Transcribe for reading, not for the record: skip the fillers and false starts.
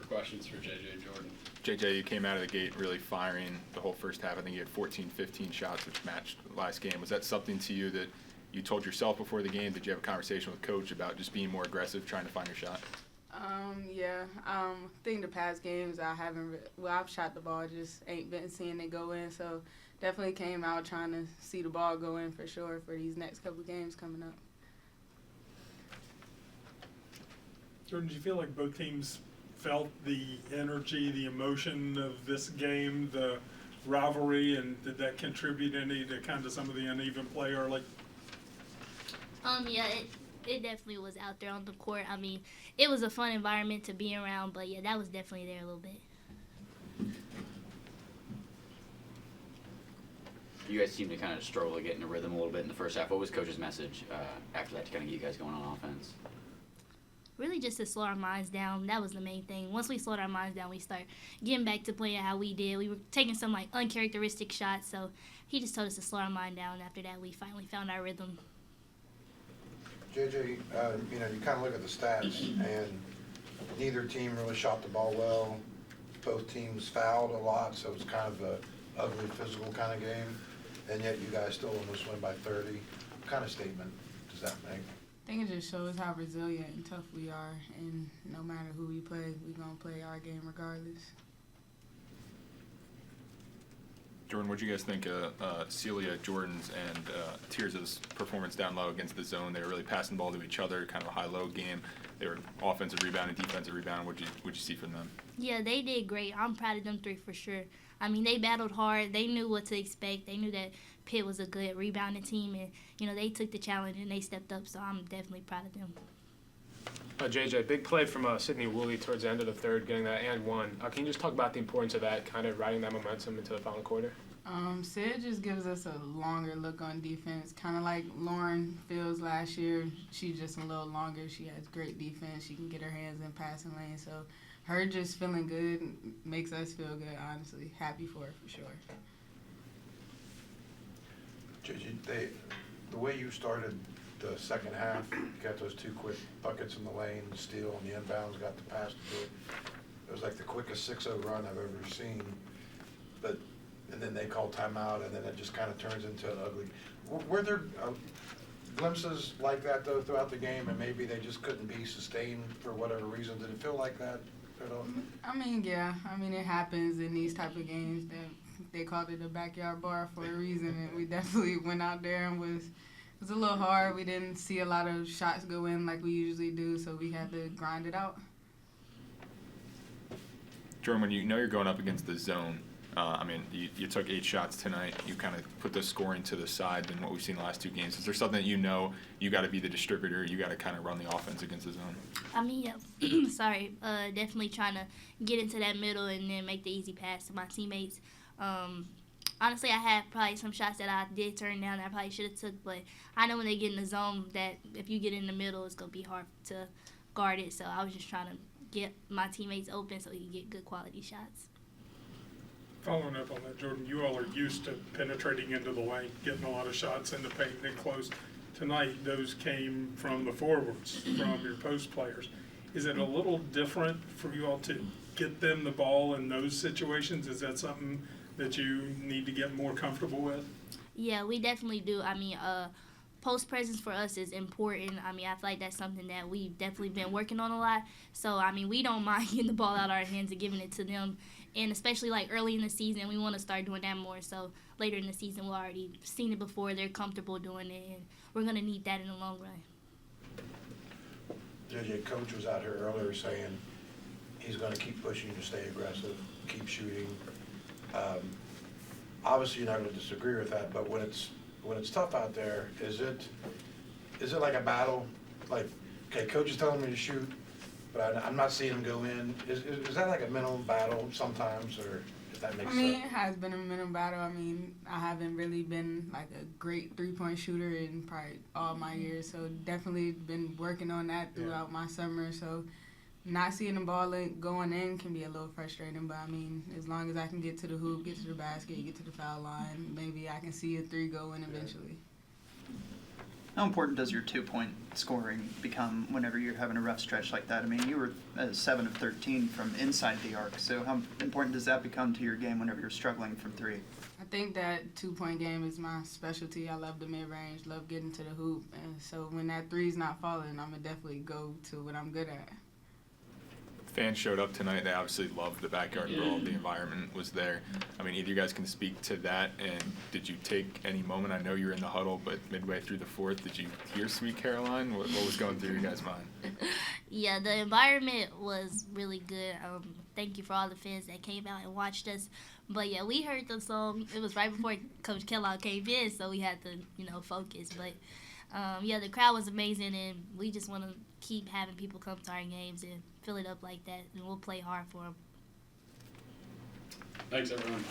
questions for JJ Jordan. JJ, you came out of the gate really firing the whole first half. I think you had 14, 15 shots, which matched last game. Was that something to you that you told yourself before the game? Did you have a conversation with Coach about just being more aggressive, trying to find your shot? Yeah. I think the past games I've shot the ball, just ain't been seeing it go in. So definitely came out trying to see the ball go in for sure for these next couple of games coming up. Jordan, do you feel like both teams felt the energy, the emotion of this game, the rivalry, and did that contribute any to kind of some of the uneven play early? Yeah, it definitely was out there on the court. I mean, it was a fun environment to be around, but yeah, that was definitely there a little bit. You guys seemed to kind of struggle to get in a rhythm a little bit in the first half. What was Coach's message after that to kind of get you guys going on offense? Really just to slow our minds down. That was the main thing. Once we slowed our minds down, we start getting back to playing how we did. We were taking some uncharacteristic shots, so he just told us to slow our mind down. After that, we finally found our rhythm. JJ, you kind of look at the stats, and neither team really shot the ball well. Both teams fouled a lot, so it's kind of a ugly, physical kind of game. And yet you guys still almost win by 30. What kind of statement does that make? I think it just shows how resilient and tough we are, and no matter who we play, we're going to play our game regardless. Jordan, what do you guys think of Celia, Jordan's, and Tiers' performance down low against the zone? They were really passing the ball to each other, kind of a high-low game. They were offensive rebounding, defensive rebounding. What'd you see from them? Yeah, they did great. I'm proud of them three for sure. I mean, they battled hard. They knew what to expect. They knew that Pitt was a good rebounding team, and, they took the challenge and they stepped up, so I'm definitely proud of them. JJ, big play from Sydney Woolley towards the end of the third, getting that and one. Can you just talk about the importance of that, kind of riding that momentum into the final quarter? Sid just gives us a longer look on defense, kind of like Lauren Fields last year. She's just a little longer. She has great defense. She can get her hands in passing lane, so her just feeling good makes us feel good, honestly. Happy for her, for sure. JJ, the way you started the second half, you got those two quick buckets in the lane, the steal, and the inbounds, got the pass to do it. It was like the quickest 6-0 run I've ever seen. And then they call timeout, and then it just kind of turns into an ugly. Were there glimpses like that, though, throughout the game, and maybe they just couldn't be sustained for whatever reason? Did it feel like that at all? I mean, yeah. I mean, it happens in these type of games. They called it a backyard bar for a reason, and we definitely went out there and it was a little hard. We didn't see a lot of shots go in like we usually do, so we had to grind it out. Jordan, when you're going up against the zone, you took 8 shots tonight. You kind of put the scoring to the side than what we've seen the last 2 games. Is there something that you got to be the distributor, you got to kind of run the offense against the zone? I mean, yeah, definitely trying to get into that middle and then make the easy pass to my teammates. Honestly, I had probably some shots that I did turn down that I probably should have took, but I know when they get in the zone that if you get in the middle, it's going to be hard to guard it. So I was just trying to get my teammates open so he can get good quality shots. Following up on that, Jordan, you all are used to penetrating into the lane, getting a lot of shots in the paint and close. Tonight, those came from the forwards, from your post players. Is it a little different for you all to get them the ball in those situations? Is that something that you need to get more comfortable with? Yeah, we definitely do. I mean, post presence for us is important. I mean, I feel like that's something that we've definitely been working on a lot. So, I mean, we don't mind getting the ball out of our hands and giving it to them. And especially like early in the season, we want to start doing that more. So later in the season, we've already seen it before. They're comfortable doing it, and we're going to need that in the long run. JJ, Coach was out here earlier saying he's going to keep pushing you to stay aggressive, keep shooting. Obviously, you're not going to disagree with that, but when it's tough out there, is it like a battle? Like, okay, Coach is telling me to shoot, but I'm not seeing him go in. Is that like a mental battle sometimes, or if that makes sense? I mean, it has been a mental battle. I mean, I haven't really been like a great three-point shooter in probably all my years, so definitely been working on that throughout my summer. So not seeing the ball going in can be a little frustrating, but I mean, as long as I can get to the hoop, get to the basket, get to the foul line, maybe I can see a 3 go in eventually. How important does your 2-point scoring become whenever you're having a rough stretch like that? I mean, you were 7 of 13 from inside the arc, so how important does that become to your game whenever you're struggling from 3? I think that 2-point game is my specialty. I love the mid-range, love getting to the hoop. And so when that three's not falling, I'm going to definitely go to what I'm good at. Fans showed up tonight. They obviously loved the Backyard Brawl. The environment was there. I mean, either you guys can speak to that. And did you take any moment? I know you were in the huddle, but midway through the fourth, did you hear "Sweet Caroline"? What was going through your guys' mind? Yeah, the environment was really good. Thank you for all the fans that came out and watched us. But yeah, we heard the song. It was right before Coach Kellogg came in, so we had to, focus. But yeah, the crowd was amazing, and we just want to keep having people come to our games and fill it up like that, and we'll play hard for them. Thanks, everyone.